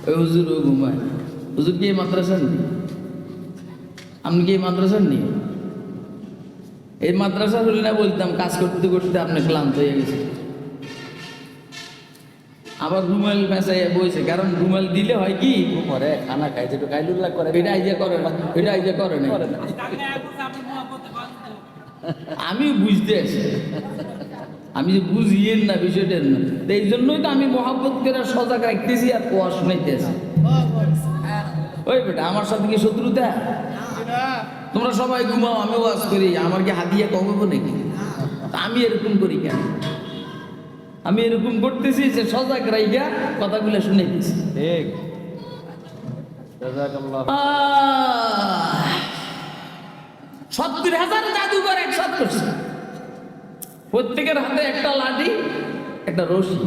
ওই হুজুরও ঘুমায়। হুজুর কি এই মাদ্রাসার নেই? আপনি কি এই মাদ্রাসার নেই? এই মাদ্রাসা হলে না বলতাম কাজ করতে করতে আপনি ক্লান্ত হয়ে গেছে। আবার রুমাল মেশাইয়া বইছে, কারণ রুমাল দিলে হয় কি ঘুমরে খানা খাই যেটু গাইলুল্লাহ করে এটা আইজা করে না, এটা আইজা করে না। আমি বুঝতে আছি, আমি যে বুঝিয়েন না বিষয়টা না, এই জন্যই তো আমি মহাব্বত করে সজাগ রাখতেছি আর কোয়া শুনাইতেছি। ওই বেটা আমার সাথে কি শত্রুতা? তোমরা সবাই ঘুমাও, আমি ওয়াজ করি, আমার কি হাতিয়া কমাবো নাকি? আমি এরকম করি কেন? আমি এরকম করতেছি যে সজাগ রাইগা কথাগুলো শুনাইতেছি। ঠিক জাযাকাল্লাহ। 70,000 জাদুঘর একসাথ করছে, প্রত্যেকের হাতে একটা লাঠি একটা রশি।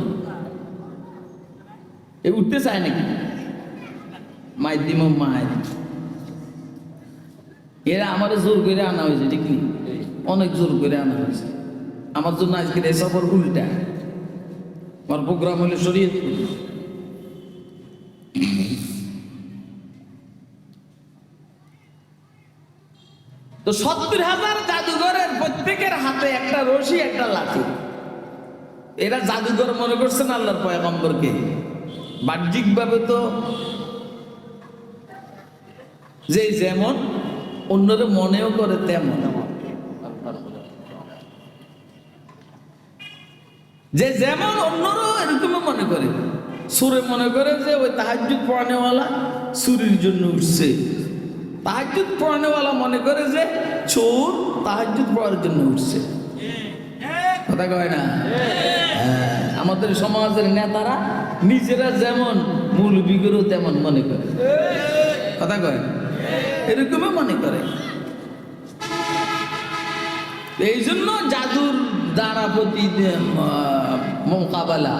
এ উঠতে চায় নাকি? মায়ের দিম মায়ের, এরা আমার জোর করে আনা হয়েছে, ঠিক নেই? অনেক জোর করে আনা হয়েছে আমার জন্য। আজকের এই সফর উল্টা, আমার প্রোগ্রাম হলে শরীয়তপুর। তো 70,000 জাদুঘরের প্রত্যেকের হাতে একটা রশি একটা লাঠি। এরা জাদুঘর মনে করছেন আল্লাহর পয়গম্বরকে। বাহ্যিক ভাবে তো যে যেমন অন্যরা মনেও করে তেমন, যে যেমন অন্যরাও এরকম মনে করে। সুরে মনে করে যে ওই তাহাজ্জুদ পড়ানেওয়ালা সুরির জন্য উঠছে, তাহাজ্জুদ পড়ানেওয়ালা মনে করে যে চোর তাহাজ্জুদ পড়ার জন্য উঠছে। কথা কয় না? আমাদের সমাজের নেতারা নিজেরা যেমন মৌলবীদেরও তেমন মনে করে। কথা কয়? এরকমই মনে করে। এই জন্য জাদুর দ্বারা প্রতি মোকাবেলা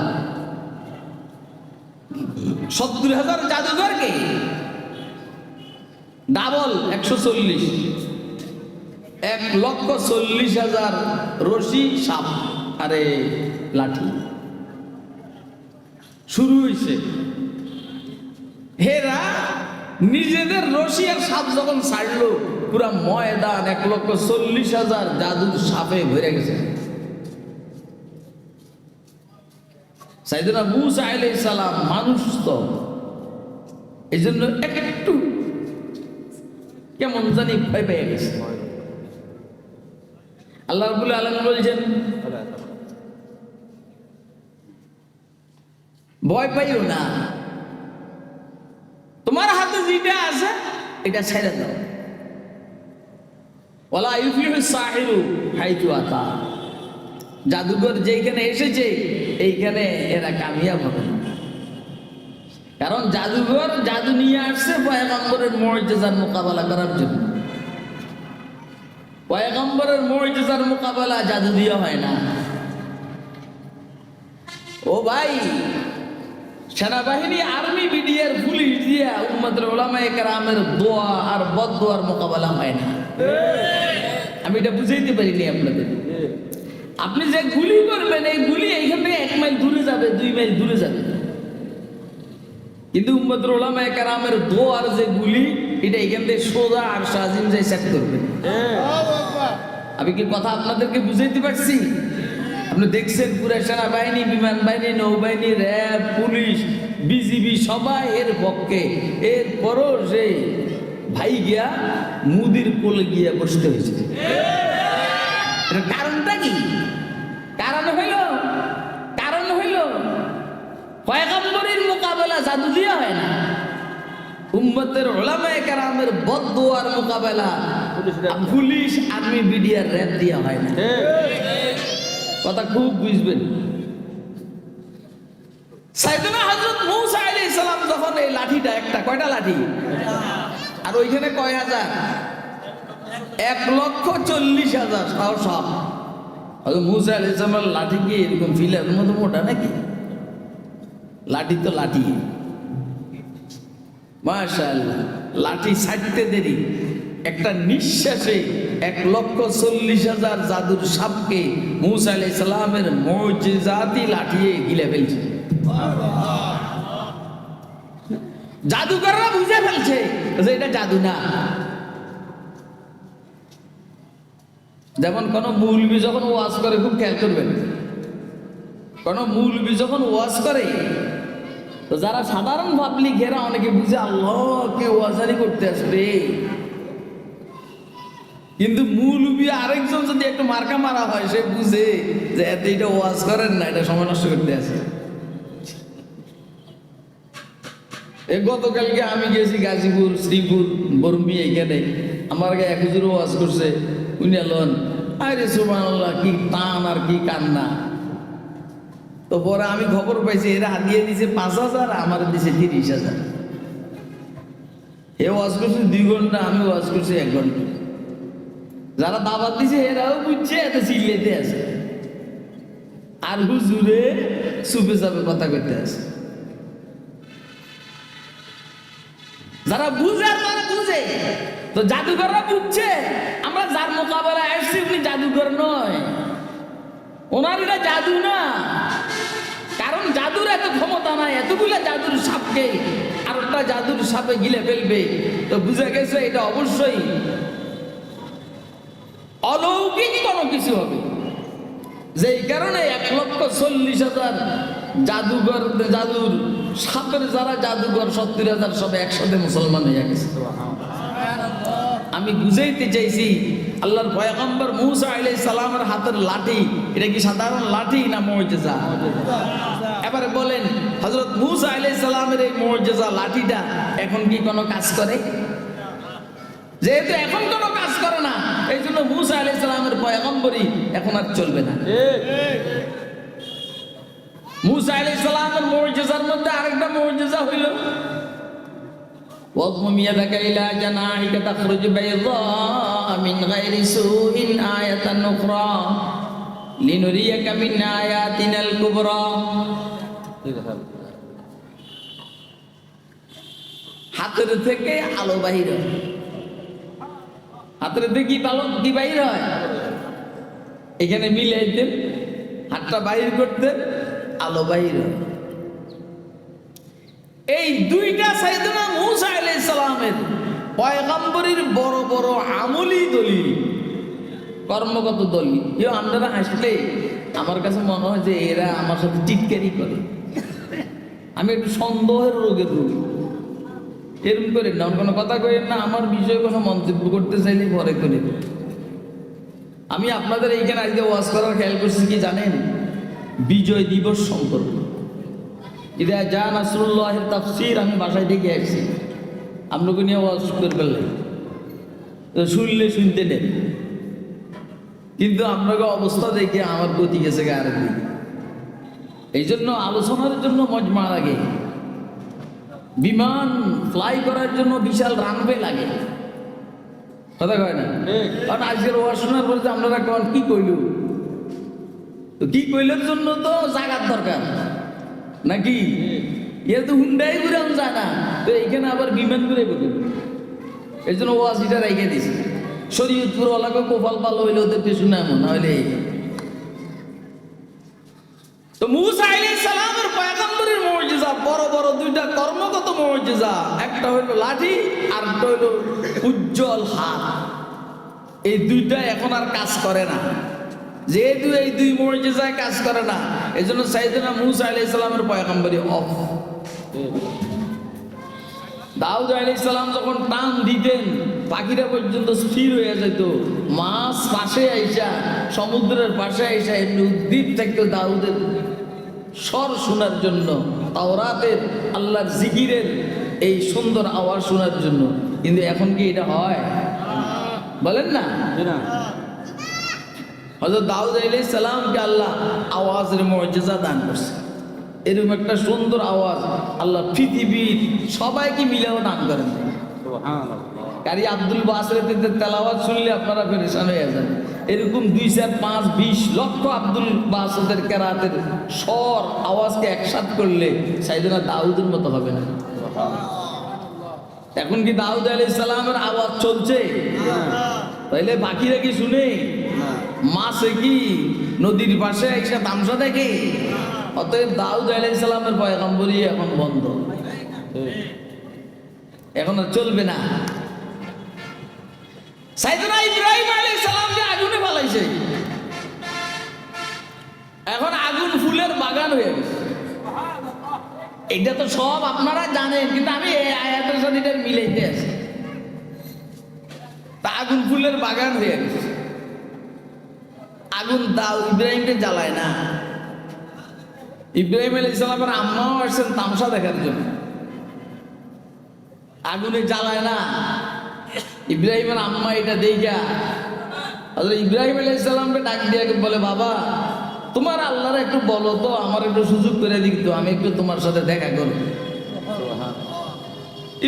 70,000 জাদুঘরকে ডাবল 140, 1,40,000 রশি সাপ আরে লাঠি শুরু হয়েছে। হেরা নিজেদের রশি আর সাপ যখন ছাড়লো, পুরা ময়দান 1,40,000 জাদুর সাপে ভরে গেছে। সাইয়েদনা মূসা আলাইহিস সালাম মানুষ তো, এই জন্য একটু কেমন জানি ভয় পেয়ে গেছে। আল্লাহ রাব্বুল আলামিন বলছেন, ভয় পাইও না, তোমার হাতে যেটা আছে এটা ছেড়ে দাও। ওয়ালা ইউফলিহু সাহিরু হাইতু আতা, জাদুঘর যেখানে এসেছে এইখানে এরা কামিয়াব হবে না। কারণ জাদুঘর জাদু নিয়ে আসছে পয়গম্বরের মুজিজার মোকাবেলা করার জন্য। পয়গম্বরের মুজিজার মোকাবেলা জাদু দিয়ে হয় না। ও ভাই, সেনাবাহিনী, আর্মি, বিডিআর, পুলিশ দিয়া উম্মতের উলামায়ে কেরামের দোয়া আর বদদোয়ার মোকাবেলা হয় না। আমি এটা বুঝাইতে পারিনি আপনাদের। আপনি যে গুলি করবেন, এই গুলি এইখান থেকে 1 মাইল দূরে যাবে, 2 মাইল দূরে যাবে, কিন্তু উম্মতের উলামায়ে কেরামের দোয়ার যে গুলি, এটা এইখান থেকে সোজা আর সাজিম যাই সেট করবে। আমি কি কথা আপনাদেরকে বুঝাইতে পারছি? আপনি দেখছেন পুরো সেনাবাহিনী, বিমান বাহিনী, নৌবাহিনী, র্যাব, পুলিশ, বিজিবি সবাই এর পক্ষে। এরপরও সে ভাই গিয়া মুদির কোলে গিয়া বসতে হয়েছে। কারণটা কি? কারণ হইল পয়গম্বরের মোকাবেলা জাদু দিয়ে হয় না, উম্মতের উলামায়ে কেরামের বদদোয়ার মোকাবেলা পুলিশ, আর্মি, বিডিআর, র্যাব দিয়ে হয় না। কথা খুব বুঝবেন। সাইয়েদনা হযরত মূসা আলাইহিস সালাম যখন এই লাঠিটা, একটা কয়টা লাঠি, আর ওইখানে কয় হাজার, 1,40,000 সব। হযরত মূসা আলাইহিস সালামের লাঠি কি এরকম ফিলের মতো মোটা নাকি? লাঠি তো লাঠি, মাশাআল্লাহ। লাঠি ছাড়তে দেরি, একটা নিঃশ্বাসে 1,40,000 জাদুর সাপকে মূসা আলাইহিস সালামের মুজিজাতি লাঠিয়ে গিলে ফেলছে। জাদুকররা বুঝে ফেলছে যে এটা জাদু না। যেমন কোন মৌলবি যখন ওয়াজ করে, খুব খেয়াল করবেন, কোন মৌলবি যখন ওয়াজ করে তো যারা সাধারণ পাবলিক এরা অনেকে বুঝে আল্লাহ কে ওয়াজারি করতে আসবে, কিন্তু মৌলবি আরেকজন যদি একটু মার্কা মারা হয় সে বুঝে যে এত এটা ওয়াজ করেন না, এটা সময় নষ্ট করতে আসে। এই গতকালকে আমি গেছি গাজীপুর, শ্রীপুর, বরুমি, এইখানে আমার গায়ে এক হুজুর ওয়াজ করছে, উনি আলোন আরে সুবহানাল্লাহ কি টান আর কি কান্না। তো পরে আমি খবর পাইছি এরা হাতিয়ে দিছে 5,000, আমার দিছে 30,000। এ ওয়াজ করছে 2 ঘন্টা, আমি ওয়াজ করছি 1 ঘন্টা। যারা দাবাত দিছে এরাও বুঝছে, এত চিল্লাইতে আছে, আর হুজুরে চুপে চাপে কথা কইতে আছে। যারা বুঝে আর তারা বুঝে, তো জাদুকররা বুঝছে আমরা যার মোকাবেলায় আসছি উনি জাদুকর নয়, ওনার এটা জাদু না। কারণ জাদুর এত ক্ষমতা নাই, এতগুলো জাদুর সাপকে আর একটা জাদুর সাপে গিলে ফেলবে। তো বুঝে গেছে এটা অবশ্যই অলৌকিক কোনো কিছু হবে, যেই কারণে 1,40,000 জাদুঘর, জাদুর সাপের যারা জাদুঘর 70,000 সব একসাথে মুসলমান হয়ে গেছে। আমি বুঝাইতে চাইছি আল্লাহর পয়গম্বর মূসা আলাইহিস সালামের হাতের লাঠি এটা কি সাধারণ লাঠি না মুজিজা? এবারে বলেন হযরত মূসা আলাইহিস সালামের এই মুজিজা লাঠিটা এখন কি কোনো কাজ করে? যেহেতু এখন কোনো কাজ করে না, এই জন্য মূসা আলাইহিস সালামের পয়গম্বরই এখন আর চলবে না। মূসা আলাইহিস সালামের মুজিজার মধ্যে আরেকটা মুজিজা হইল واضمم يدك إلى جناحك تخرج بيضاء من غير سوء آية أخرى لنريك من آياتنا الكبرى। হাতের থেকে আলো বাহির হয়, হাতের থেকে কি বাহির হয়? এখানে মিলাইতেন, হাতটা বাহির করতেন, আলো বাহির হয়। এই দুইটা সাইয়েদনা মূসা আলাইহিস সালামের পয়গম্বরীর বড় বড় আমলি দলিল, কর্মগত দলিল। আপনারা হাসলে আমার কাছে মনে হয় যে এরা আমার সাথে টিটকারি করে, আমি একটু সন্দেহের রোগের রোগী। এরকম করেন না, কোনো কথা করেন না, আমার বিষয়ে কোনো মন্তব্য করতে চাইলে পরে করে। আমি আপনাদের এইখানে আজকে ওয়াজ করার খেয়াল করছি কি জানেন? বিজয় দিবস সম্পর্কে ইদা জা নাসরুল্লাহের তাফসীর আমি বাসায় দেখে আসছি, আপনাকে নিয়ে ওয়াজ করে ফেললেন, তো শুনলে শুনতে নেন, কিন্তু আপনাকে অবস্থা দেখে আমার গতি গেছে আরেক দিকে। এই জন্য আলোচনার জন্য মজমা লাগে, বিমান ফ্লাই করার জন্য বিশাল রানওয়ে লাগে, কথা কয় না? কারণ আজকের ওয়াজ শোনার পরে যে আপনারা কেমন কি কইল, তো কি কইলের জন্য তো জায়গার দরকার নাকি? এ তো হুন্ডাই ঘুরে যায় না, তো এইখানে আবার বিমান ঘুরে বলুন। এই জন্য ওয়াজিটা রেখে দিয়েছি। শরীয়তপুর ওলাকে কোপাল পালো হইলে ওদেরকে শুনে এমন না হইলে। তো মূসা আলাইহিস সালামের পয়গম্বরের মুজিজা বড় বড় দুইটা কর্মগত মুজিজা, একটা হইল লাঠি আর একটা হইল উজ্জ্বল হাত। এই দুইটা এখন আর কাজ করে না, যেহেতু এই দুই মুজিজায় কাজ করে না, এই জন্য সাইয়েদনা মূসা আলাইহিস সালামের পয়গম্বরী অফ। দাউদ আলাইহিস সালাম যখন টান দিতেন পাখিরা পর্যন্ত স্থির হয়ে যেত, মাছ পাশে আইসা, সমুদ্রের পাশে আইসা এমনি উদ্দীপ থাকতো দাউদের স্বর শোনার জন্য, তাওরাতের আল্লাহর জিকিরের এই সুন্দর আওয়াজ শোনার জন্য। কিন্তু এখন কি এটা হয়? বলেন না। হযরত দাউদ আলাইহিস সালামকে আল্লাহ আওয়াজের মুজিজা দান করছে, এরকম একটা সুন্দর আওয়াজ আল্লাহ পৃথিবীর সবাইকে মিলেও দান করেন। কারি আব্দুল বাসের তেলাওয়াত শুনলে আপনারা পেরেশান হয়ে যান। এরকম 2, 4, 5, 20 লক্ষ আব্দুল বাসের কেরাতের স্বর আওয়াজকে একসাথ করলে সাইয়েদনা দাউদের মতো হবে না। এখন কি দাউদ আলাইহিস সালামের আওয়াজ চলছে? তাইলে বাকিরা কি শুনে? মাছে কি নদীর পাশে এসে তামসা দেখে? অতএব দাউদ আলাইহিস সালামের পয়গম্বরী এখন বন্ধ। এখন আর চলবে না। সাইয়েদনা ইব্রাহিম আলাইহিস সালামকে আগুনে ফালাইছে, এখন আগুন ফুলের বাগান হয়ে গেছে। এটা তো সব আপনারা জানেন, কিন্তু আমি এই আয়াতের সাথে এটা মিলাইতে আছি। তা আগুন ফুলের বাগান হয়ে গেছে। আগুন দাও ইব্রাহিমকে জ্বালায় না। ইব্রাহিম আলাইহিস সালামের আম্মাও আসছেন তামসা দেখার জন্য, আগুনে জ্বালায় না। ইব্রাহিমের আম্মা এটা দেখা ইব্রাহিম আলাইহিস সালামকে ডাক দিয়ে বলে, বাবা তোমার আল্লাহর একটু বলো তো, আমার একটু সুযোগ করে দিত, আমি একটু তোমার সাথে দেখা করব।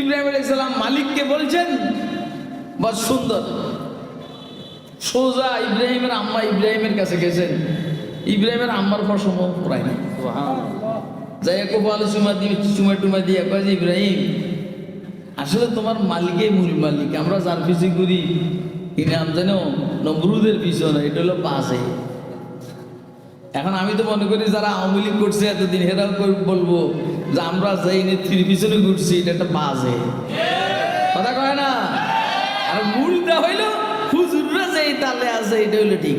ইব্রাহিম আলাইহিস সালাম মালিককে বলছেন, বস সুন্দর সোজা ইব্রাহিমের আম্মা ইব্রাহিমের কাছে গেছেন। ইব্রাহিমের আম্মার পশম প্রায় না, যাই কপালে চুমা টুমা দিয়ে কয় যে, ইব্রাহিম আসলে তোমার মালিকই মূল মালিক, আমরা যার পিছু করি কি নাম জানো, নমরুদের পিছনে, এটা হলো বাজে। এখন আমি তো মনে করি যারা আওয়ামী লীগ করছে এতদিন হেরাও বলবো যে আমরা যেই নেত্রীর পিছনে ঘুরছি এটা একটা বাজে কথা, কয় না? আর মূলটা হইলো হুজুররা যেই তালে আছে এটা হইলো ঠিক।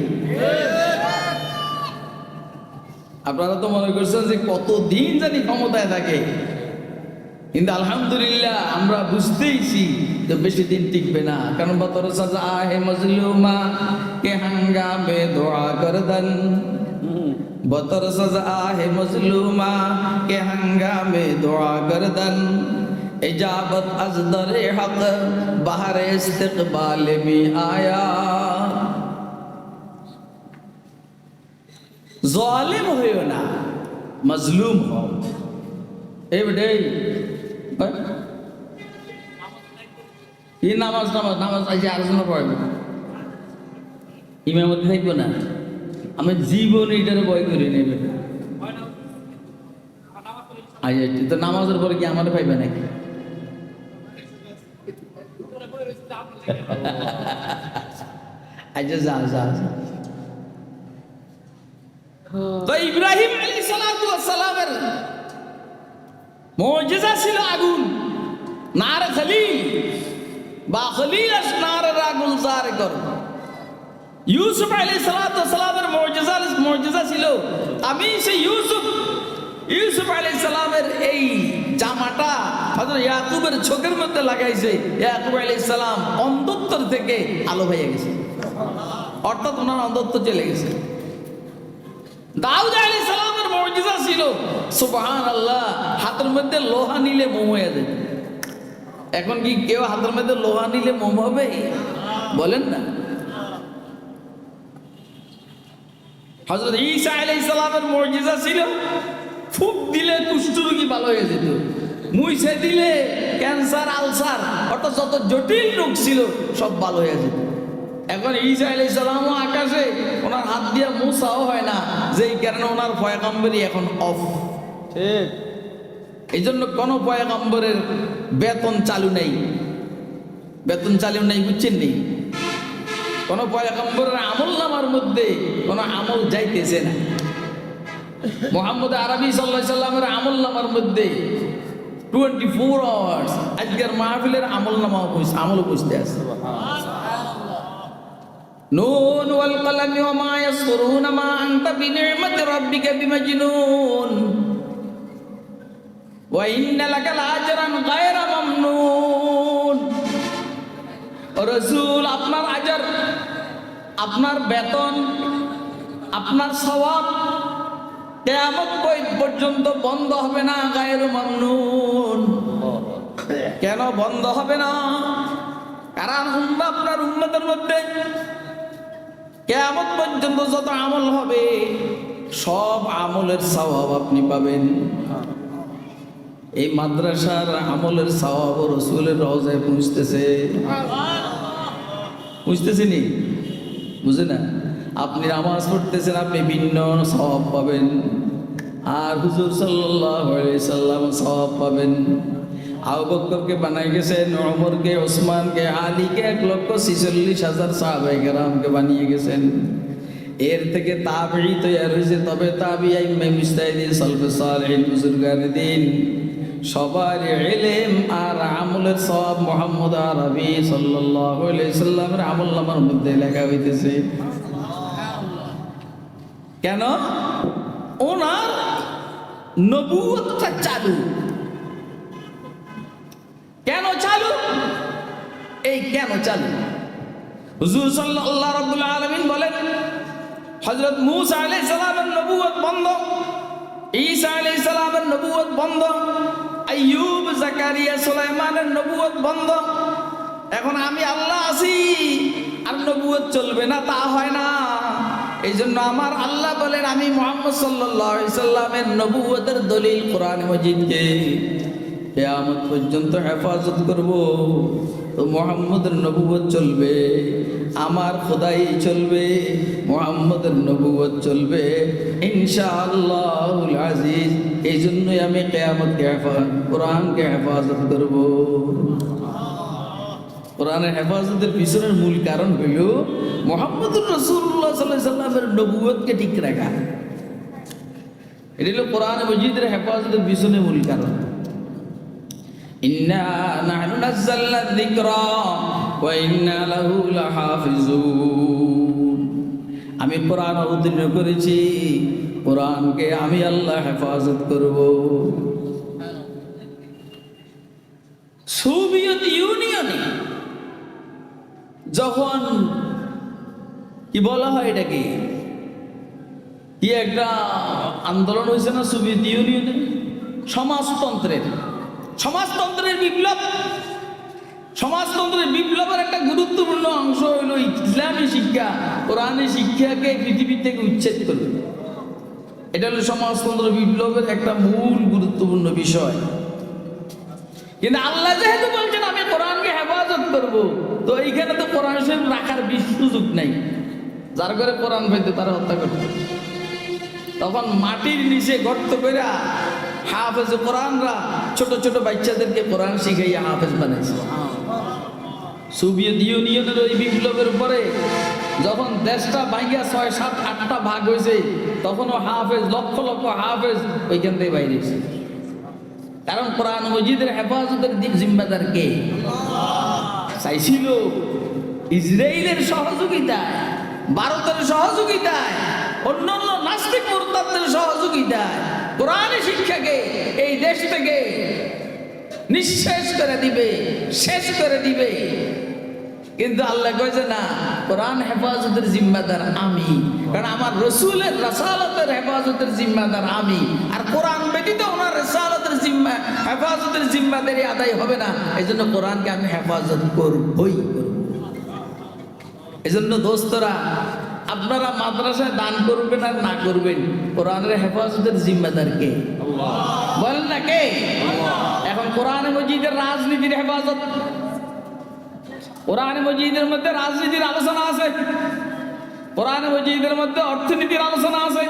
আপনারা তো মনে করছেন যে কতদিন জানি ক্ষমতায় থাকে, কিন্তু আলহামদুলিল্লাহ আমরা বুঝতেইছি যে বেশি দিন টিকবে না। কারণ বতর সাজা হে মজলুমা কে হাঙ্গামে দোয়া করদন, বতর সাজা হে মজলুমা কে হাঙ্গামে দোয়া করদন, इजाबत अज दरे हक बाहर इस्तिकबाल में आया। जालिम हो ना, मजलूम हो। ए बेटे ये नामाज नामाज नामाज आज आलोचना पड़े ইমামতি থাকবো না, আমি জীবন এটার ভয় করে নেবে। আজ তো নামাজের পরে কি আমার পাইবে নাকি? আচ্ছা যা যা যা। তো ইব্রাহিম আলাইহিস সালাতু ওয়াস সালামের মুজিজা ছিল আগুন, নার খলিল বা খলিল নার আগুন জার কর। ইউসুফ আলাইহিস সালাতু ওয়াস সালামের মুজিজা ছিল, আমি সেই ইউসুফ আলাইহিস সালামের এই জামাটা হযরত ইয়াকুবের চোখের মধ্যে লাগাইছে। ইয়াকুব আলাইহিস সালাম অন্ধত্বর থেকে আলো হয়ে গেছে, অর্থাৎ ওনার অন্ধত্ব চলে গেছে। দাউদ আলাইহিস সালামের মুজিজা ছিল সুবহানাল্লাহ, হাতের মধ্যে লোহা নিলে মোম হয়ে যায়। এখন কি কেউ হাতের মধ্যে লোহা নিলে মোম হবে? বলেন না। হযরত ঈসা আলাইহিস সালামের মুজিজা ছিল ফুক দিলে কুষ্ঠরোগী ভালো হয়ে যেত, মুইছে দিলে ক্যান্সার আলসার অর্থাৎ যত জটিল রোগ ছিল সব ভালো হয়ে যেত। এখন ঈসা আলাইহিস সালামও আকাশে, ওনার হাত দিয়ে মুসাও হয় না, যেই কারণে ওনার পয়গম্বরই এখন অফ। ঠিক এই জন্য কোনো পয়গম্বরের বেতন চালু নেই, বেতন চালু নেই, বুঝছেন নি? কোনো পয়গম্বরের আমল নামার মধ্যে কোনো আমল যাইতেছে না। মুহাম্মদ আরবি সাল্লাল্লাহু আলাইহি সাল্লামের আমল নামার মধ্যে 24 আওয়ার্স আজকের মাহফিলের আমল নামাও আমলও বুঝতে আছে। নুন ওয়াল কলমি ওয়া মা ইয়াসরুন মা আনতা বিনি'মাতি রাব্বিকা বিমাজনুন ওয়া ইন্না লাকা লাআজরান গায়রা মামনুন। রাসূল আপনার আজর, আপনার বেতন, আপনার সওয়াব কিয়ামত পর্যন্ত বন্ধ হবে না। গায়রু মামনুন, কেন বন্ধ হবে না? কারণ আপনার উম্মতের মধ্যে কিয়ামত পর্যন্ত যত আমল হবে সব আমলের সওয়াব আপনি পাবেন। এই মাদ্রাসার আমলের সওয়াব রাসূলের রওজায় পৌঁছতেছে, বুঝতেছেনি? বুঝে না? আপনি নামাজ পড়তেছেন, আপনি ভিন্ন সওয়াব পাবেন, আর হুজুর সাল্লাল্লাহু আলাইহি সাল্লাম সওয়াব পাবেন। আবু বকরকে বানাই গেছেন, ওমরকে, ওসমানকে, আলীকে 1,46,000 সাহাবায়ে কেরামকে বানিয়ে গেছেন। এর থেকে তাবেঈ তৈরি হয়েছে, তবে তাবেঈ মুজতাহিদিন সালফে সালেহিন বুজুর্গানে দিন সবার ইলম আর আমলের সব মুহাম্মদ আরবি সাল্লাল্লাহু আলাইহি সাল্লামের আমলনামার মধ্যে লেখা হইতেছে। কেন? ওনার নবুয়তটা চালু। কেন চালু? এই কেন চালু? হুজুর সাল্লাল্লাহু রাব্বুল আলামিন বলেন, হযরত মূসা আলাইহিস সালামের নবুয়ত বন্ধ, ঈসা আলাইহিস সালামের নবুয়ত বন্ধ, আইয়ুব, জাকারিয়া, সুলাইমানের নবুয়ত বন্ধ। এখন আমি আল্লাহ আছি আর নবুয়ত চলবে না, তা হয় না। এই জন্য আমার আল্লাহ বলেন, আমি মুহাম্মদ সাল্লাল্লাহু আলাইহি সাল্লামের নবুয়তের দলিল কোরআন মাজিদকে কিয়ামত পর্যন্ত হেফাজত করব। তো মুহাম্মদের নবুয়ত চলবে, আমার খোদাই চলবে, মুহাম্মদের নবুয়ত চলবে ইনশাআল্লাহুল আজিজ। এই জন্যই আমি কিয়ামতকে কোরআনকে হেফাজত করব। কোরআনের হেফাজতের পিছনের মূল কারণ হইল মুহাম্মদুর রাসূলুল্লাহ সাল্লাল্লাহু আলাইহি সাল্লামের নবুয়তকে ঠিক রাখা। এটা হলো কোরআন মাজিদের হেফাজতের পিছনে মূল কারণ। ইন্না নাহনু নাযালনা যিকরা ওয়া ইন্না লাহু লাহাফিজুন। আমি কোরআন অবতীর্ণ করেছি, কোরআনকে আমি আল্লাহ হেফাজত করব। সোভিয়েত ইউনিয়নে যখন কি বলা হয়, এটাকে কি একটা আন্দোলন হয়েছে না সোভিয়েত ইউনিয়নে, সমাজতন্ত্রের বিপ্লব। সমাজতন্ত্রের বিপ্লবের একটা গুরুত্বপূর্ণ অংশ হইল ইসলামী শিক্ষা, কোরআনের শিক্ষাকে পৃথিবী থেকে উচ্ছেদ করবে। এটা হলো সমাজতন্ত্র বিপ্লবের একটা মূল গুরুত্বপূর্ণ বিষয়। কিন্তু আল্লাহ যেহেতু বলছেন আমি কোরআনকে হেফাজত করব, তো এইখানে তো কোরআন শরীফ রাখার সুযোগ নাই। যার ঘরে কোরআন পাইতো তারা হত্যা করত। তখন মাটির নিচে গর্ত করে হাফেজ কোরআনরা ছোট ছোট বাচ্চাদেরকে কোরআন শিখাইয়া হাফেজ বানাইছে। সোভিয়েত ইউনিয়নের ওই বিপ্লবের পরে যখন দেশটা ভাঙিয়া 6, 7, 8টা ভাগ হয়েছে, তখনও হাফেজ লক্ষ লক্ষ হাফেজ ওইখান থেকে বাইরে এসেছে। কারণ কোরআন মজিদের হেফাজতের জিম্মাদার কে? চাইছিল ইসরায়েলের সহযোগিতায়, ভারতের সহযোগিতায়, অন্যান্য নাস্তিক মুরতাদদের সহযোগিতায় কোরআনের শিক্ষাকে এই দেশ থেকে নিঃশেষ করে দিবে, শেষ করে দিবে। কিন্তু আল্লাহ কইছে না, কোরআন হেফাজতের জিম্মাদার আমি, কারণ আমার রসুলের রাসালাতের হেফাজতের জিম্মাদার আমি। আর কোরআন ব্যতীত ওনার রাসালাতের হেফাজতের জিম্মাদারি আদায় হবে না। এই জন্য কোরআনকে আমি হেফাজত করবই করব। এই জন্য দোস্তরা, আপনারা মাদ্রাসায় দান করবেন আর না করবেন, কোরআনের হেফাজতের জিম্মাদার কে? বলেন না কে? এখন কোরআন মজিদের রাজনীতির হেফাজত, কোরআন মজিদের মধ্যে রাজনীতির আলোচনা আছে, কোরআন মজিদের মধ্যে অর্থনীতির আলোচনা আছে,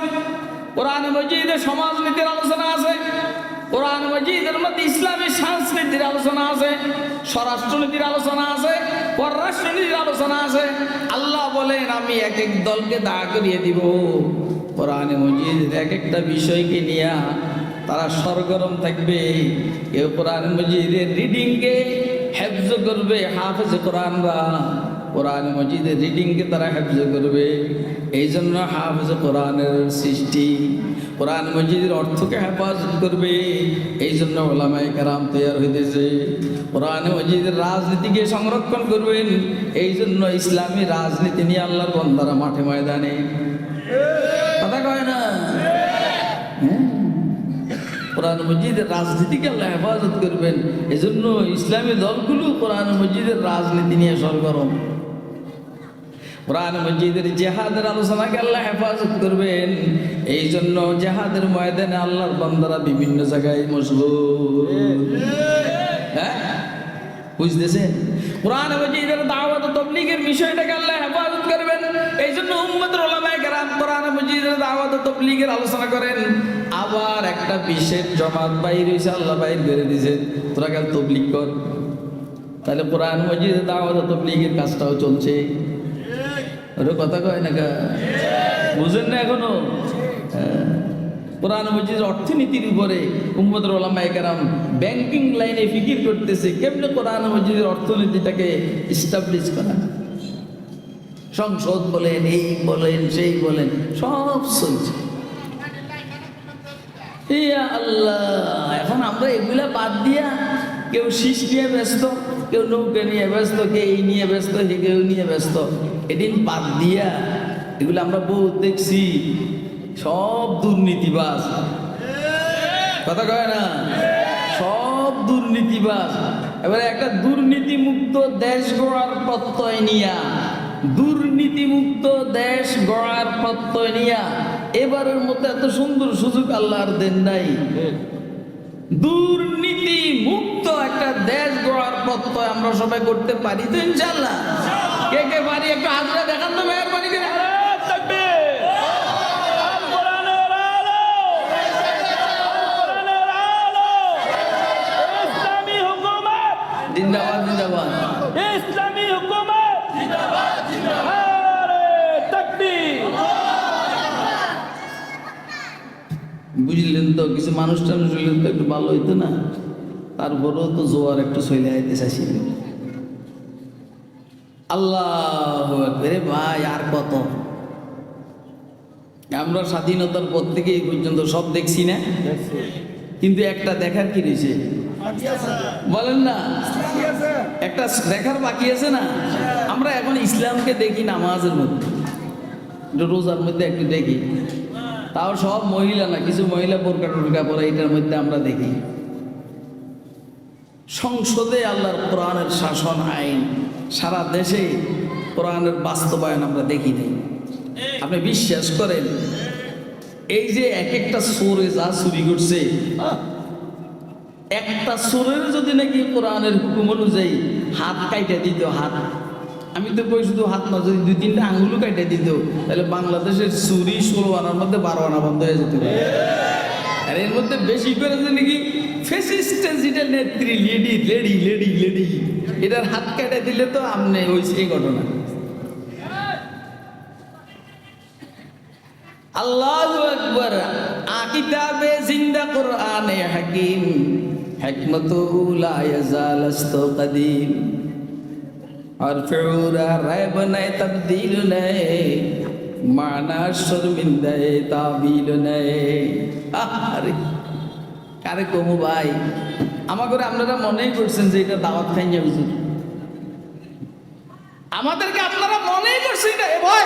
কোরআন মজিদের সমাজনীতির আলোচনা আছে, কোরআন মজিদের মধ্যে ইসলামী সংস্কৃতির আলোচনা আছে, স্বরাষ্ট্রনীতির আলোচনা আছে, পররাষ্ট্রনীতির আলোচনা আছে। আল্লাহ বলেন আমি এক এক দলকে দাঁড় করিয়ে দিব, কোরআন মজিদের এক একটা বিষয়কে নিয়ে তারা সরগরম থাকবে। কেউ কোরআন মজিদের রিডিংকে হেফজ করবে, হাফেজ কোরআনরা কোরআন মজিদের রিডিংকে তারা হেফজ করবে। এই জন্য হাফেজ কোরআনের সৃষ্টি, কোরআন মজিদের অর্থকে হেফাজত করবে। এই জন্য ওলামায়ে কেরাম তৈরি হইতেছে। কোরআন মজিদের রাজনীতিকে সংরক্ষণ করবেন। এই জন্য ইসলামী রাজনীতি নিয়ে আল্লাহর বান্দারা মাঠে ময়দানে কথা কয় না। কোরআন মজিদের রাজনীতিকে আল্লাহ হেফাজত করবেন। এই জন্য ইসলামী দলগুলো কোরআন মজিদের রাজনীতি নিয়ে সরগরম। কোরআন মজিদের জেহাদের আলোচনাকে আল্লাহ হেফাজত করবেন। এই জন্য জেহাদের ময়দানে আল্লাহর বান্দারা বিভিন্ন জায়গায় মশগুল। হ্যাঁ, বুঝতেছেন? কোরআন মজিদের দাওয়াত ও তাবলীগের বিষয়টাকে আল্লাহ হেফাজত করবেন। এই জন্য উম্মতের উলামায়ে কেরাম কোরআন মজিদের দাওয়াত ও তাবলীগের আলোচনা করেন। আবার একটা বিশেষ জমাত বাইর হইছে, আল্লাহ বাইর করে দিয়েছেন, তোরা গেল তাবলীগ কর। তাহলে কোরআন মজিদের দাওয়াত ও তাবলীগের কাজটাও চলছে। ওরা কথা কয় না, বুঝেন না এখনো? কোরআন মজিদের অর্থনীতির উপরে উম্মতের ওলামায়ে কেরাম ব্যাংকিং লাইনে ফিকির করতেছে কেমনে কোরআন মজিদের অর্থনীতিটাকে এস্টাবলিশ করা, সংসদ বলেন, এই বলেন, সেই বলেন, সব চলছে। ইয়া আল্লাহ, এখন আমরা এগুলা বাদ দিয়া কেউ শীষ নিয়ে ব্যস্ত, কেউ নৌকা নিয়ে ব্যস্ত, কেউ এই নিয়ে ব্যস্ত, কেউ নিয়ে ব্যস্ত। এদিন বাদ দিয়া এগুলো আমরা বহুত দেখছি, সব দুর্নীতিবাজ, কথা কয় না, সব দুর্নীতিবাজ। এবারে একটা দুর্নীতিমুক্ত দেশ গড়ার প্রত্যয় নিয়া, দুর্নীতিমুক্ত দেশ গড়ার প্রত্যয় নিয়া এবারের মতো এত সুন্দর সুযোগ আল্লাহর দেন নাই। দুর্নীতি মুক্ত একটা দেশ গড়ার প্রত্যয় আমরা সবাই করতে পারি তো ইনশাআল্লাহ? কে কে পারি একটু হাতটা দেখান তো মেহরবানি করে। জিন্দাবাদ জিন্দাবাদ, ইসলামী হুকুমত জিন্দাবাদ জিন্দাবাদ, তাকবীর। বুঝলেন তো, কিছু মানুষ টানুষ হইলেন তো একটু ভালো হইতো না, তারপরেও তো জোয়ার একটু চলে আইতে চাইছি। আল্লাহু আকবার ভাই, আর কত? আমরা স্বাধীনতার পর থেকে এই পর্যন্ত সব দেখছি না, কিন্তু একটা দেখার কি রয়েছে বলেন না, একটা দেখার বাকি আছে না। আমরা এখন ইসলামকে দেখি নামাজের মধ্যে, রোজার মধ্যে একটু দেখি, তাও সব মহিলা না, কিছু মহিলা বোরকা টোরকা পরে এটার মধ্যে আমরা দেখি। সংসদে আল্লাহর কোরআনের শাসন আইন, সারা দেশে কোরআনের বাস্তবায়ন আমরা দেখি নাই। আপনি বিশ্বাস করেন, এই যে এক একটা চোরে যা চুরি করছে, একটা চোরের যদি নাকি কোরআনের হুকুম অনুযায়ী হাত কাইটা দিত, হাত, আমি তো কই শুধু হাত না, যদি 2-3টা আঙুলও কাইটা দিত, তাহলে বাংলাদেশের চুরি 16 আনার মধ্যে 12 আনা বন্ধ হয়ে যেত। আর এর মধ্যে বেশি করে যে নাকি ফেসিস্টের যেটা নেত্রী, লেডি লেডি লেডি লেডি, এটার হাত কাটা দিলে তো আমনে ওই সেই ঘটনা। আল্লাহু আকবার। কিতাবে জিন্দা কোরআনে হাকিম, হিকমতু লা ইয়াজালাস্তু কদিম, আর ফিউরা রায়ব নাই, তাবদীল নাই, মানা শর্মিন্দায় তাবিল নাই। আরে কারে কমু ভাই, আমাকে আপনারা মনেই করছেন যে এটা দাওয়াত খাইয়া হুজুর, আমাদেরকে আপনারা মনেই করছেন এটা, ভাই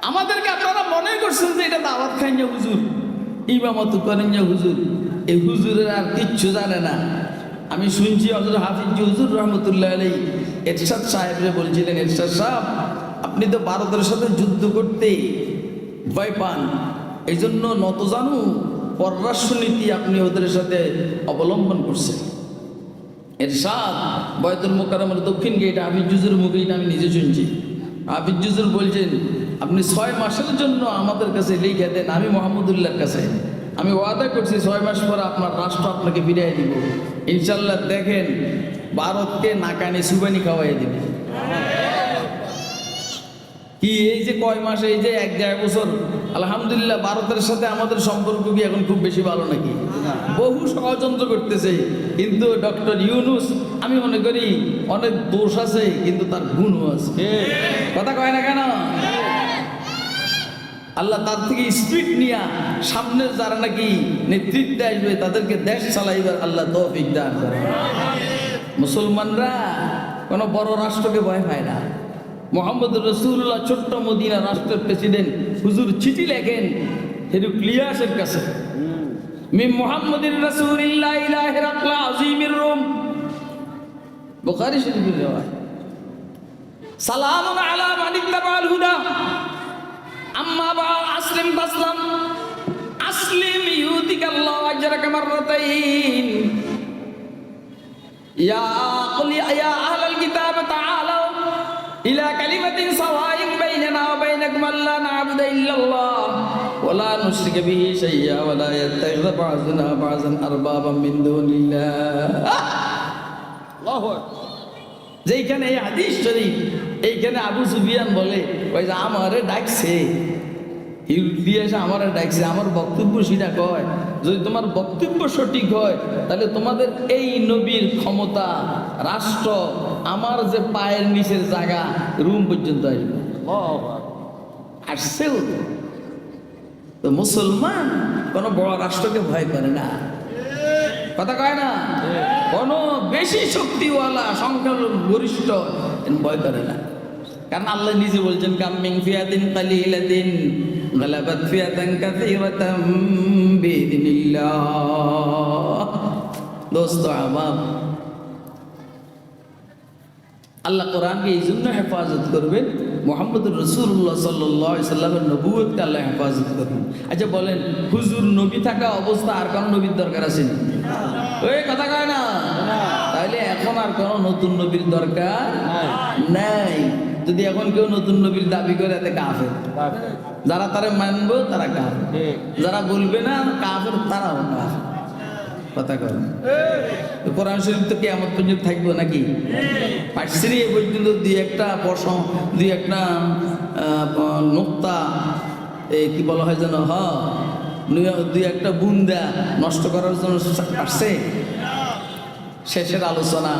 আমাদেরকে আপনারা মনে করছেন যে এটা দাওয়াত খাইয়া হুজুর, ইমামত করেন যে হুজুর। এই হুজুরের আর কিচ্ছু জানে না। আমি শুনছি হযরত হাফিজ হুজুর রহমতুল্লাহ আলাইহি এরশাদ সাহেবরে বলছিলেন, এরশাদ সাহেব আপনি তো ভারতের সাথে যুদ্ধ করতে ভয় পান, এই জন্য নত জানু পররাষ্ট্রনীতি আপনি ওদের সাথে অবলম্বন করছেন। এরশাদ বয়তুল মুকাররমের দক্ষিণ গেট হাফিজ হুজুরের মুখে আমি নিজে শুনছি। হাফিজ হুজুর বলছেন, আপনি 6 মাসের জন্য আমাদের কাছে লিখে দেন, আমি মোহাম্মদুল্লাহর কাছে আমি ওয়াদা করছি 6 মাস পরে আপনার রাষ্ট্র আপনাকে ফিরিয়ে দিব ইনশাল্লাহ। দেখেন ভারতকে নাকানি সুবানি খাওয়াই দিবে। কি এই যে কয় মাস, এই যে 1-1.5 বছর, আলহামদুলিল্লাহ ভারতের সাথে আমাদের সম্পর্ক কি এখন খুব বেশি ভালো নাকি? বহু ষড়যন্ত্র করতেছে, কিন্তু ডক্টর ইউনূস আমি মনে করি অনেক দোষ আছে, কিন্তু তার গুণও আছে। কথা কয় না কেন? আল্লাহ তার থেকে স্পিড নিয়া সামনে যারা নাকি নেতৃত্বে আসবে তাদেরকে দেশ চালাইবার আল্লাহ তৌফিক দান করে। মুসলমানরা কোনো বড় রাষ্ট্রকে ভয় পায় না। মোহাম্মদ রসুল্লাহ ছোট্ট মদিনা রাষ্ট্রের প্রেসিডেন্ট হুজুর চিঠি লেখেন হেরাক্লিয়াসের কাছে, মিন মুহাম্মাদির রাসূলিল্লাহ ইলা হিরাকল আযীমির রূম, বুখারী শরীফের riwayat। সালামুন আলা মান ইত্তাবাল হুদা, আম্মা বা'দ আসলিম তাসলাম, আসলিম ইউতিকাল্লাহু আজরাকা মাররাতাইন। ইয়া আহলাল কিতাব তাআলাউ ইলা কালিমাতিন সাওয়াইন বাইনানা ওয়া বাইনাকুম আল্লা না'বুদা ইল্লাল্লাহ ওয়া লা নুশরিকা বিহি শাইয়্যা ওয়া লা ইয়াত্তাখিযা বা'যুনা বা'যান আরবাবাম মিন দুনিল্লাহ। আল্লাহু আকবার। যেইখানে এই হাদিস শরীফ, এইখানে আবু সুফিয়ান বলে ওই যে আমারে ডাকছে, দিয়ে এসে আমার ডাকছে, আমার বক্তব্য সেটা কয়, যদি তোমার বক্তব্য সঠিক হয় তাহলে তোমাদের এই নবীর ক্ষমতা, রাষ্ট্র আমার যে পায়ের নিচের জায়গা রুম পর্যন্ত আসবে। আসছেও তো মুসলমান কোন বড় রাষ্ট্রকে ভয় করে না, কথা কয় না, কোন বেশি শক্তিওয়ালা সংখ্যালঘু গরিষ্ঠ ভয় করে না। কারণ আল্লাহ নিজে বলছেন কামিং ফিয়াতিন কালিলাতিন গালাবাত ফিয়াতান কাসীরাতাম বিইذنিল্লাহ। দোস্ত আহবাব, আল্লাহ কোরআনকে এই জন্য হেফাজত করবেন, মুহাম্মদুর রাসূলুল্লাহ সাল্লাল্লাহু আলাইহি সাল্লামের নবুয়তকে আল্লাহ হেফাজত করবেন। আচ্ছা বলেন, হুজুর নবী থাকা অবস্থা আর কোন নবীর দরকার আছে না? ওই কথা কয় না, তাহলে এখন আর কোন নতুন নবীর দরকার নাই। যদি এখন কেউ নতুন নবীর দাবি করে এতে কাফের, যারা তারা মানবো তারা কাফের, যারা বলবে না কাফের তারাও কাফের। কথা কয় কোরআন শরীফ তো কিয়ামত পর্যন্ত থাকবো নাকি? পাঠশ্রী এ পর্যন্ত দুই একটা প্রশ্ন, দুই একটা নোক্তা, কি বলা হয় যেন, দুই একটা বুন্দা নষ্ট করার জন্য আসছে। শেষের আলোচনা,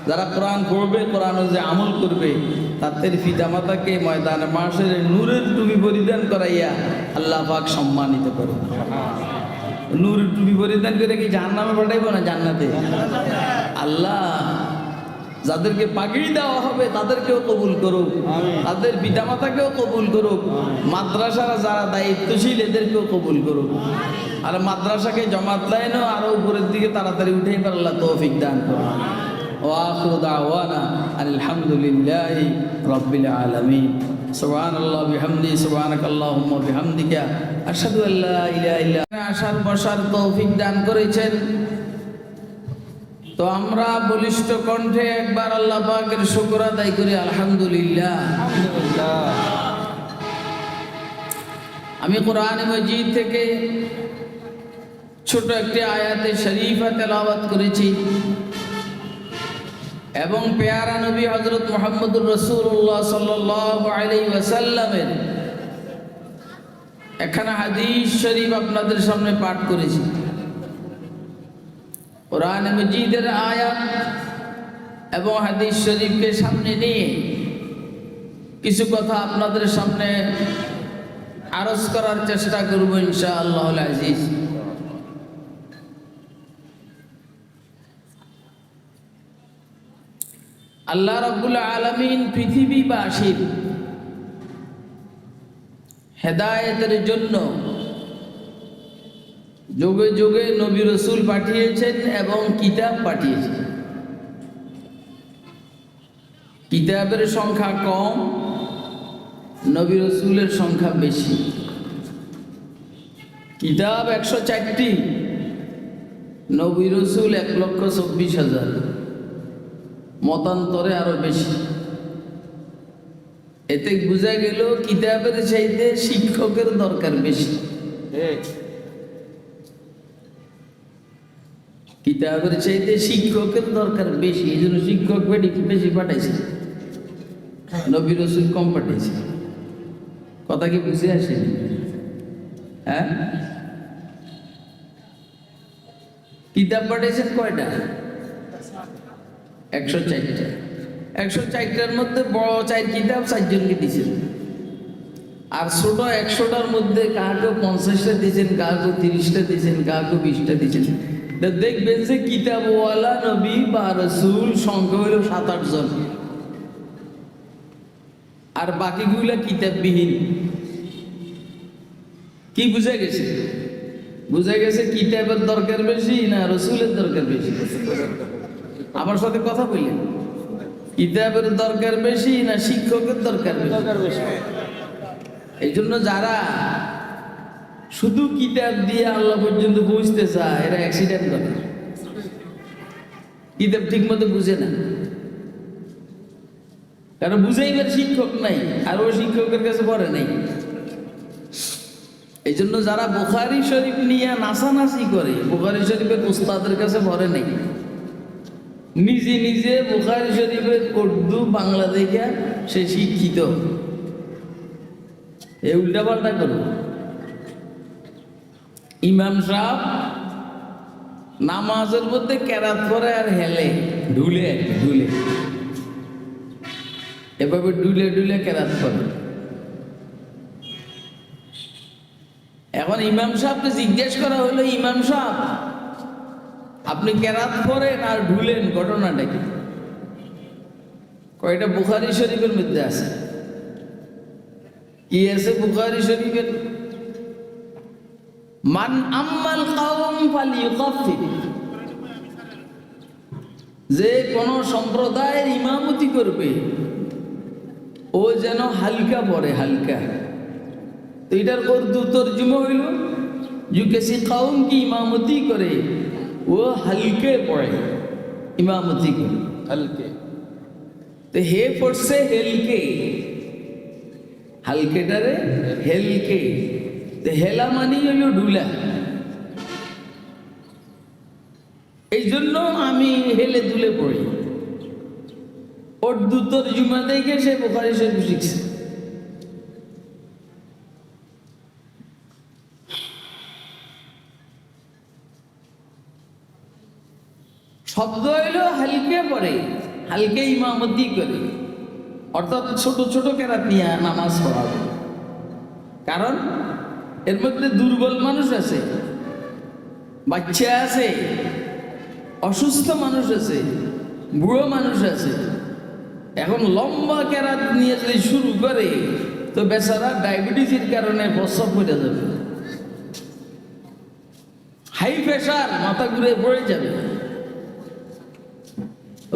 যারা কোরআন পড়বে, কোরআন যে আমল করবে, তাদের পিতামাতাকে ময়দানে মাসের নূরের টুপি পরিধান করাইয়া আল্লাহ পাক সম্মানিত করবে। নূরের টুপি পরিধান করে কি জাহান্নামে পাঠাইবো না জান্নাতে? আল্লাহ যাদেরকে পাগড়ি দেওয়া হবে তাদেরকেও কবুল করুক, তাদের পিতামাতাকেও কবুল করুক, মাদ্রাসার যারা দায়িত্বশীল এদেরকেও কবুল করুক, আর মাদ্রাসাকে জমাত লাইনও আরো উপরের দিকে তাড়াতাড়ি উঠেই পারলা তৌফিক দান করুন। ওয়া আখিরু দাওয়ানা আলহামদুলিল্লাহি রাব্বিল আলামিন। সুবহানাল্লাহি বিহামদিহি সুবহানাকাল্লাহুম্মা বিহামদিকা আশহাদু আল্লা ইলাহা ইল্লা আনতা আশার বসার তৌফিক দান করেছেন। তো আমরা বলিষ্ঠ কণ্ঠে একবার আল্লাহ পাকের শুকর আদায় করি, আলহামদুলিল্লাহ। আমি কোরআনে মাজিদ থেকে ছোট একটি আয়াতে শরীফা তেলাওয়াত করেছি এবং পেয়ারা নবী হযরত মুহাম্মদুর রাসূলুল্লাহ সাল্লাল্লাহু আলাইহি ওয়াসাল্লামের এখানে হাদিস শরীফ আপনাদের সামনে পাঠ করেছি। কোরআন মাজিদের আয়াত এবং হাদিস শরীফকে সামনে নিয়ে কিছু কথা আপনাদের সামনে আরজ করার চেষ্টা করব ইনশাআল্লাহুল আজিজ। আল্লাহ রাব্বুল আলামিন পৃথিবীবাসীর হেদায়েতের জন্য যুগে যুগে নবী রাসূল পাঠিয়েছেন এবং কিতাব পাঠিয়েছেন। কিতাবের সংখ্যা কম, নবী রাসূলের সংখ্যা বেশি। কিতাব 104টি, নবী রাসূল 1,24,000, মতান্তরে আরো বেশি। এতে বোঝা গেল কিতাবের চাইতে শিক্ষকের দরকার বেশি। কিতাবের চাইতে শিক্ষকের দরকার বেশি, এই জন্য শিক্ষক বেশি পাঠাইছে, নবী রাসূল কম পাঠাইছে। কথা কি বুঝে আসেনি? হ্যাঁ, কিতাব পাঠাইছেন কয়টা? 104টা। 104টার মধ্যে বড় 4 কিতাব 4 জনকে দিয়েছেন, আর ছোট 100টার মধ্যে কাউকে 50টা দিয়েছেন, কাউকে 30টা দিয়েছেন, কাউকে 20টা দিয়েছেন। দেখবেন যে কিতাবওয়ালা নবী বা রাসূল সংখ্যা হইল 7-8 জন, আর বাকিগুলা কিতাববিহীন। কি বুঝা গেছে? বুঝা গেছে কিতাবের দরকার বেশি না রাসূলের দরকার বেশি? আমার সাথে কথা বললেন, কিতাবের দরকার বেশি না শিক্ষকের দরকার বেশি? এই জন্য যারা শুধু কিতাব দিয়ে আল্লাহ পর্যন্ত পৌঁছতে চায় এরা অ্যাক্সিডেন্ট করে, কিতাব ঠিক মতো বুঝে না, কারণ বুঝাইবার শিক্ষক নাই আর ও শিক্ষকের কাছে পড়ে নাই। এই জন্য যারা বুখারী শরীফ নিয়ে নাচানাচি করে, বুখারী শরীফের উস্তাদের কাছে পড়ে নাই, নিজে নিজে বুখারী শরীফের উর্দু বাংলা দেখে সে শিক্ষিত। এই উল্টা পাল্টা করো। ইমাম সাহেব নামাজের মধ্যে কেরাত করে আর হেলে ঢুলে আর কি, ঢুলে এভাবে ঢুলে ঢুলে কেরাত করে। এখন ইমাম সাহেবকে জিজ্ঞেস করা হলো, ইমাম সাহেব আপনি কেরাত করেন আর ঢুলেন, ঘটনাটা কি? কয়টা বুখারী শরীফের মধ্যে আছে। কি আছে বুখারী শরীফের? মান আম্মাল কাওম ফালিয়ুকাফির, যে কোন সম্প্রদায়ের ইমামতি করবে ও যেন হালকা পড়ে, হালকা। তো এটার উর্দু তর্জমা হইল যে কিসি কওম কি ইমামতি করে ও হালকে পড়ে, ইমামতি করে হালকে। তো হে পড়ছে হেলকে, হালকেটারে হেলকে। তো হেলা মানি হইল ঢুলা। এই জন্য আমি হেলে দুলে পড়ি। উর্দু তর্জমা দেখে সে বুখারী শরীফ শিখছে। শব্দ হইল হালকে পড়ে, হালকে ইমামতি করে, অর্থাৎ ছোট ছোট কেরাত নিয়ে নামাজ পড়াবে। কারণ এর মধ্যে দুর্বল মানুষ আছে, বাচ্চা আছে, অসুস্থ মানুষ আছে, বুড়ো মানুষ আছে। এখন লম্বা কেরাত নিয়ে যদি শুরু করে তো বেচারা ডায়াবেটিসের কারণে প্রস্রাব হয়ে যাবে, হাই প্রেশার, মাথা ঘুরে পড়ে যাবে।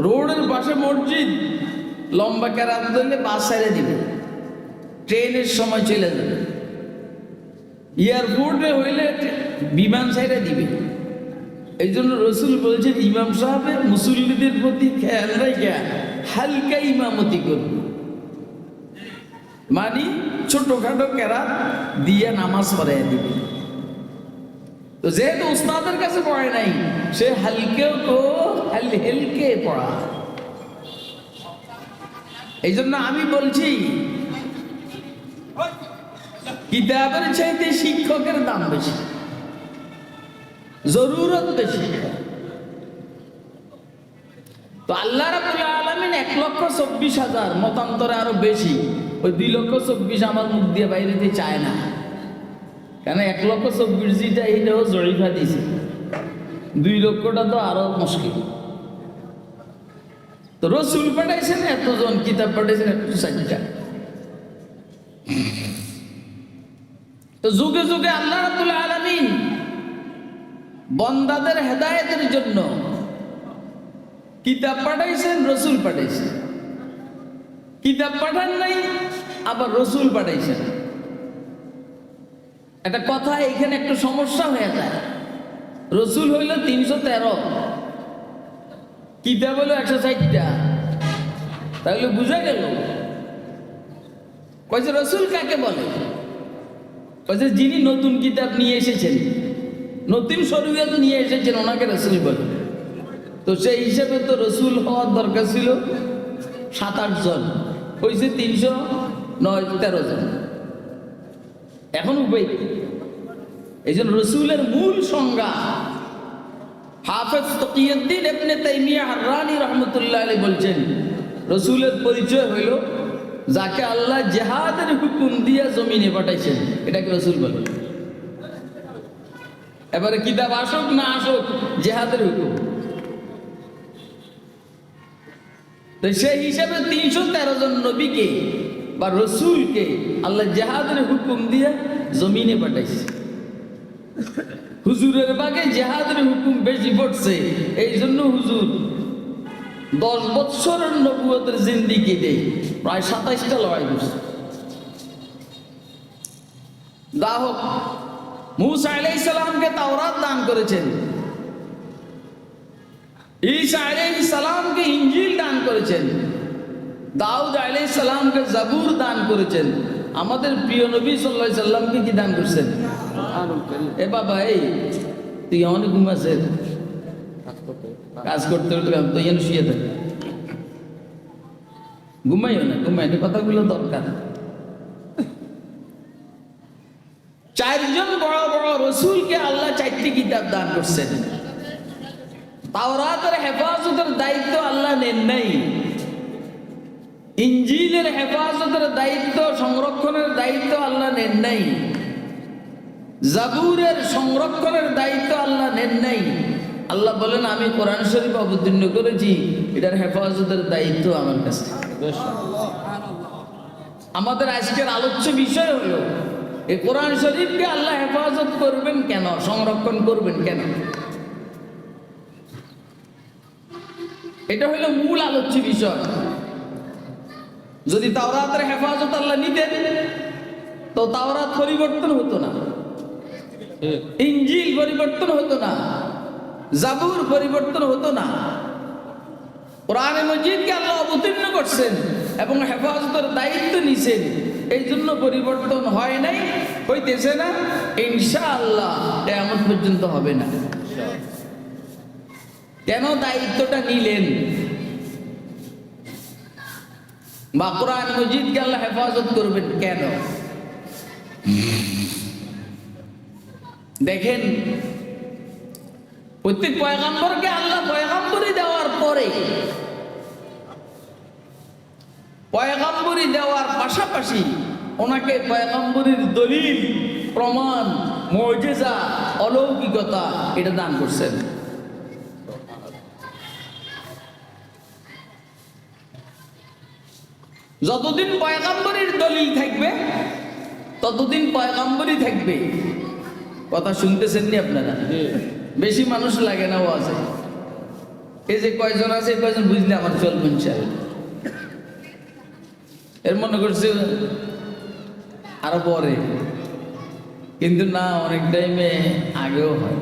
রোডের পাশে মসজিদ, লম্বা কেরাত ধরলে বাস ছেড়ে দিবে, ট্রেনের সময় চলে যাবে। এয়ারপোর্টে হইলে বিমান ছেড়ে দিবে। এই জন্য রসুল বলছেন ইমাম সাহেবের মুসল্লিদের প্রতি খেয়াল রেখে হালকা ইমামতি করবে, মানে ছোটখাটো কেরাত দিয়ে নামাজ পড়াইয়া দিবে। তো যেহেতু উস্তাদের কাছে পড়ে নাই, সে হালকেও তো হেলকে পড়া। এই জন্য আমি বলছি কিতাবের চাইতে শিক্ষকের দাম বেশি, জরুরত বেশি। তো আল্লাহ রাব্বুল আলামিন 1,24,000, মতান্তরে আরো বেশি, ওই 2,24,000 আমার মুখ দিয়ে বাইরে দিতে চায় না। কেন 1,24,000 যেটা এইটাও জরিফা দিয়েছে, 2 লক্ষটা তো আরো মুশকিল। তো রসুল পাঠাইছেন এতজন, কিতাব পাঠাইছেন 160টা। তো যুগে যুগে আল্লাহ রাব্বুল আলামিন বন্দাদের হেদায়েতের জন্য কিতাব পাঠাইছেন, রসুল পাঠাইছেন। কিতাব পাঠান নাই, আবার রসুল পাঠাইছেন। একটা কথা এখানে একটু সমস্যা হয়ে যায়। রসুল হইল 313, কিতাব হইল 160টা। তাহলে বুঝা গেল কইছে রসুল কাকে বলে? কইছে যিনি নতুন কিতাব নিয়ে এসেছেন, নতুন শরীয়ত নিয়ে এসেছেন, ওনাকে রসুল বলে। তো সেই হিসেবে তো রসুল হওয়ার দরকার ছিল 7-8 জন, হয়েছে 309-13 জন। এখন উপায় কি? এই জন্য রসুলের মূল সংজ্ঞা হাফেজ তকিউদ্দিন ইবনে তাইমিয়া হাররানী রাহমাতুল্লাহ আলাইহি বলছেন, রসুলের পরিচয় হইল যাকে আল্লাহ জিহাদের হুকুম দিয়ে জমিনে পাঠাইছেন, এটাকে রসুল বলে। এবারে কিতাব আসুক না আসুক, জিহাদের হুকুম। তো সেই হিসাবে 313 জন নবীকে বা রসুলকে আল্লাহ জিহাদের হুকুম দিয়ে জমিনে পাঠাইছে। হুজুরের বাগে জিহাদের হুকুম বেশি পড়ছে, এই জন্য হুজুর 10 বৎসরের নবুয়তের জিন্দিগি দেয় প্রায় 27টা লড়াই করছে। যা হোক, মূসা আলাইহিস সালামকে তাওরাত দান করেছেন, ঈসা আলাইহিস সালামকে ইনজিল দান করেছেন, দাউদ আলাইহিস সালামকে জাবুর দান করেছেন। আমাদের প্রিয় নবী সাল্লাল্লাহু আলাইহি সাল্লামকে কি দান করছেন? এ বাবা, এই তুই অনেক ঘুমাছে, কাজ করতে করতে তো এখানে শুয়ে থাকে, ঘুমাইও না, ঘুমাই, কথাগুলো দরকার। রসুলকে আল্লাহ 4টি কিতাব দান করছেন। তাওরাতের হেফাজতের দায়িত্ব আল্লাহ নেন নাই, ইনজিলের হেফাজতের দায়িত্ব সংরক্ষণের দায়িত্ব আল্লাহ নেন নাই, জাবুরের সংরক্ষণের দায়িত্ব আল্লাহ নেন নাই। আল্লাহ বলেন আমি কোরআন শরীফ অবতীর্ণ করেছি, এটার হেফাজতের দায়িত্ব আমার কাছে। আমাদের আজকের আলোচ্য বিষয় হলো এই কোরআন শরীফকে আল্লাহ হেফাজত করবেন কেন, সংরক্ষণ করবেন কেন, এটা হলো মূল আলোচ্য বিষয়। যদি তাওরাতের হেফাজত আল্লাহ নিতেন তো তাওরাত পরিবর্তন হতো না, ইনজিল পরিবর্তন হতো না, জাবুর পরিবর্তন হতো না। কোরআনে মজিদকে আল্লাহ অবতীর্ণ করছেন এবং হেফাজতের দায়িত্ব নিছেন, এই জন্য পরিবর্তন হয় নাই, হইতেছে না, ইনশাআল্লাহ কিয়ামত পর্যন্ত হবে না। কেন দায়িত্বটা নিলেন? বা কোরআন মজিদকে আল্লাহ হেফাজত করবেন কেন? দেখেন, প্রত্যেক পয়গম্বরকে আল্লাহ পয়গম্বরী দেওয়ার পরে, পয়গম্বরী দেওয়ার পাশাপাশি ওনাকে পয়গম্বরীর দলিল, প্রমাণ, মুজিজা, অলৌকিকতা এটা দান করছেন। যতদিন পয়গম্বরীর দলিল থাকবে ততদিন পয়গম্বরী থাকবে। কথা শুনতেছেন নি আপনারা? বেশি মানুষ লাগে না ওয়াজে। এই যে কয়জন আছে, কয়জন বুঝলে আমার চলবেন সাহেব, এর মনে করছে আরো পরে, কিন্তু না, অনেক টাইমে আগেও হয়।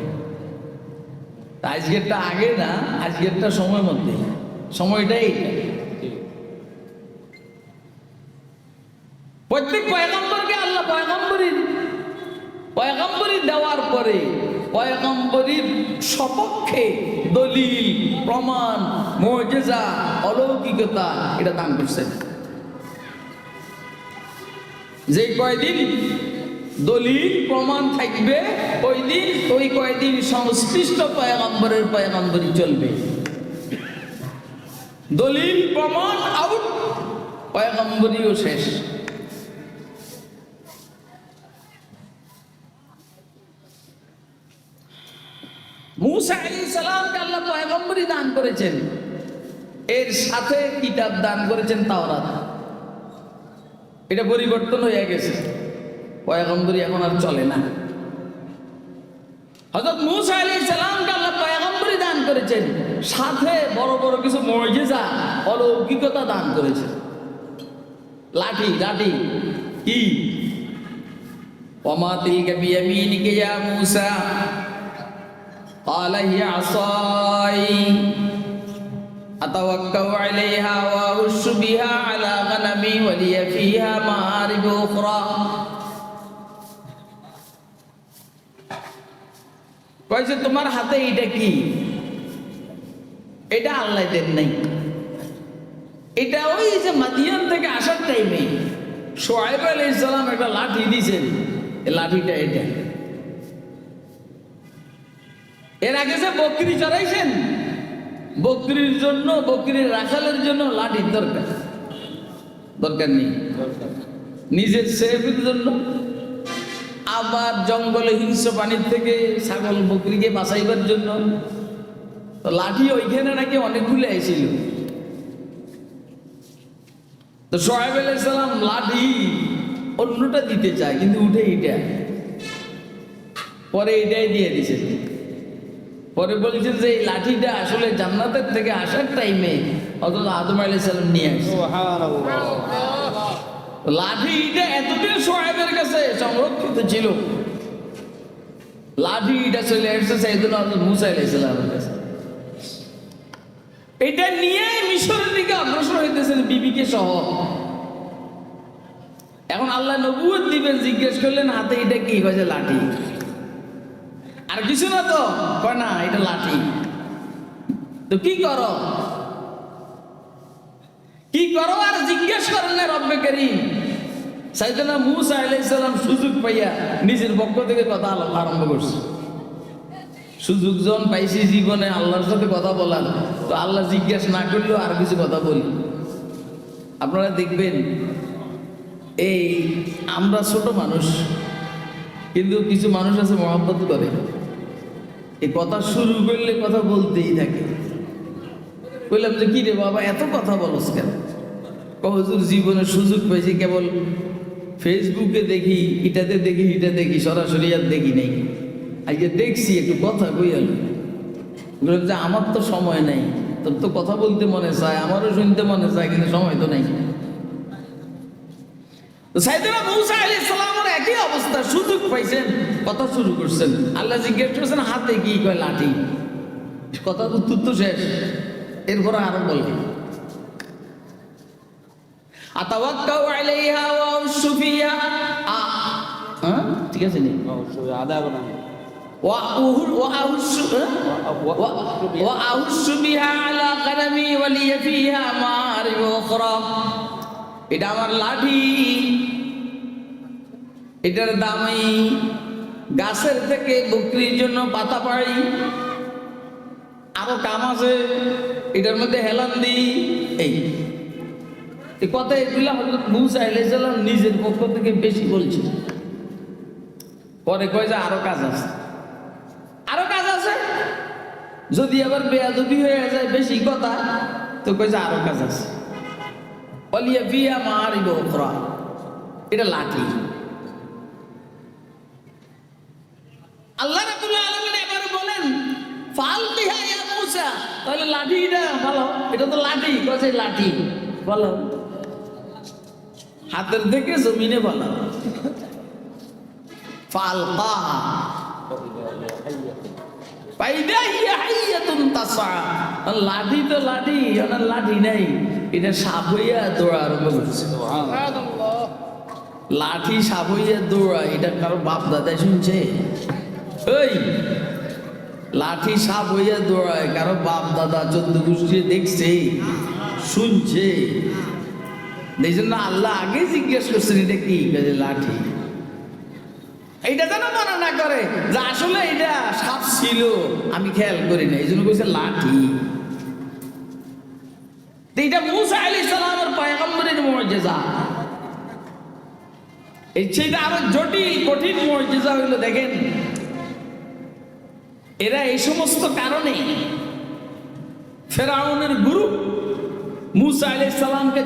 আজকেরটা আগে না, আজকেরটা সময় মধ্যে, সময়টাই প্রত্যেক পয়গম্বরকে আল্লাহ পয়গম্বরী দেওয়ার পরে পয়গম্বরীর সপক্ষে দলিল, প্রমাণ, মুজিজা, অলৌকিকতা এটা দান করছেন। যে কয়দিন দলিল প্রমাণ থাকবে ওই কয়দিন সংশ্লিষ্ট পয়গম্বরের পয়গম্বরী চলবে। দলিল প্রমাণ আউট, পয়গম্বরীও শেষ। মুসা আলাইহিস সালামকে আল্লাহ পয়গম্বরী দান করেছেন, এর সাথে কিতাব দান করেছেন তাওরাত। এটা পরিবর্তন হয়ে গেছে, পয়গম্বরী এখন আর চলে না। হযরত মুসা আলাইহিস সালামকে আল্লাহ পয়গম্বরী দান করেছেন, সাথে বড় বড় কিছু মুজিজা, অলৌকিকতা দান করেছেন। লাঠি কি? ওমা তিলকা বিয়ামিনিকা ইয়া মুসা قال هي عصاي أتوكأ عليها وأهش بها على غنمي ولي فيها مآرب أخرى। কইছে তোমার হাতে এটা কি? এটা আল্লাহ দেন নাই, এটা ওই যে মাদিয়ান থেকে আসার টাইমে শুআয়ব আলাইহিস সালাম একটা লাঠি দিয়েছেন, এই লাঠিটা এটা। এর আগে যে বকরি চড়াইছেন, বকরির জন্য, বকরির রাখালের জন্য লাঠির দরকার নেই, নিজের সেফের জন্য, আবার জঙ্গলে হিংস্র প্রাণীর থেকে ছাগল বকরিকে বাঁচাইবার জন্য তো লাঠি ওইখানে নাকি অনেকগুলো আইছিল। তো শুআয়ব আলাইহিস সালাম লাঠি অন্যটা দিতে চায়, কিন্তু উঠে এটা, পরে এটাই দিয়ে দিছে। পরে বলছেন যে এই লাঠিটা আসলে জান্নাতের থেকে আসার টাইমে অথচ আদম আলাইহিস সালাম নিয়ে আসছে। লাঠিটা এতদিন শুআয়বের কাছে সংরক্ষিত ছিল, লাঠিটা চলে আসছে সাইয়েদনা হযরত মুসা আলাইহিস সালামের কাছে। এটা নিয়ে মিশরের দিকে অগ্রসর হইতেছেন বিবিকে সহ। এখন আল্লাহ নবুয়ত দিবেন, জিজ্ঞেস করলেন হাতে এটা কি? কইছে লাঠি। আর কিছু না তো? কয় না, এটা লাঠি। তো কি করো? আর জিজ্ঞেস করেন না রব্বে কারীম সাইয়েদনা মূসা আলাইহিস সালাম সুযোগ পাইয়া নিজের পক্ষ থেকে কথা আরম্ভ করছে। সুযোগ যখন পাইছি জীবনে আল্লাহর সাথে কথা বলার, তো আল্লাহ জিজ্ঞাসা না করলেও আর কিছু কথা বলি। আপনারা দেখবেন এই আমরা ছোট মানুষ, কিন্তু কিছু মানুষ আছে মহব্বত করে, এই কথা শুরু করলে কথা বলতেই থাকে। বললাম যে কি রে বাবা এত কথা বলস কেন? হুজুর জীবনে সুযোগ পাইছি, কেবল ফেসবুকে দেখি, এটাতে দেখি, এটা দেখি, সরাসরি আর দেখি নাই। আজকে দেখছি একটু কথা কইয়াল। বললাম যে আমার তো সময় নাই, তোর তো কথা বলতে মনে চায়, আমারও শুনতে মনে চায়, কিন্তু সময় তো নাই। সাইয়েদনা মূসা আলাইহিস সালামের একই অবস্থা, সুযোগ পাইছেন, কথা শুরু করছেন। আল্লাহ জিজ্ঞেস করছেন হাতে কি? কয় লাঠি। কথা উত্তর তো শেষ, এরপরে আরো বলে আতাওয়াক্কাউ আলাইহা ওয়া আউশু ফিহা, ঠিক আছে নি? অবশ্যই আদা বানান ওয়া আউশু বিহা আলা কারামি ওয়া লিয়া ফিহা মারিব উখরা। এটা আমার লাঠি, এটার দামি, গাছের থেকে বকরির জন্য পাতা পাই, আরো কাম আছে, এটার মধ্যে হেলান দিই। এই কথা এগুলা হযরত মূসা আলাইহিস সালাম নিজের পক্ষ থেকে বেশি বলছে। পরে কয় যে আরো কাজ আছে, আরো কাজ আছে। যদি আবার বেয়াদবি হয়ে যায় বেশি কথা, তো কয় যে আরো কাজ আছে। ওয়ালিয়া ফিহা মারিব উখরা, এটা লাঠি। আল্লাহ রাব্বুল আলামিন এবারে বলেন ফালকিহা ইয়া মূসা, তাহলে লাঠিটা ভালো, এটা তো লাঠি, কয় লাঠি বলো, হাতের থেকে জমিনে বলো। ফালকাহা ফাইদা হিয়া হাইয়াতুন তাসআ, লাঠি তো লাঠি, ওনার লাঠি নাই, এটা সাপ হইয়া দৌড়া আরম্ভ করছে। লাঠি সাপ হইয়া দৌড়া, এটা কারো বাপ দাদাই শুনছে? ওই লাঠি সাপ হইয়া দৌড়ায়, কারো বাপ দাদা 14 গোষ্ঠী দেখছে, শুনছে? এই জন্য আল্লাহ আগে জিজ্ঞেস করছেন এটা কি? লাঠি। এইটা যেন মনে না করে যে আসলে এটা সাপ ছিল, আমি খেয়াল করি না, এই জন্য কইছে লাঠি। এটা মূসা আলাইহিস সালামের পয়গম্বরের মুজিজা। এই চেয়ে আরো জটিল কঠিন মুজিজা হইলো, দেখেন এরা এই সমস্ত কারণে ফেরাউনের গ্রুপ মূসা আলাইহিস সালামকে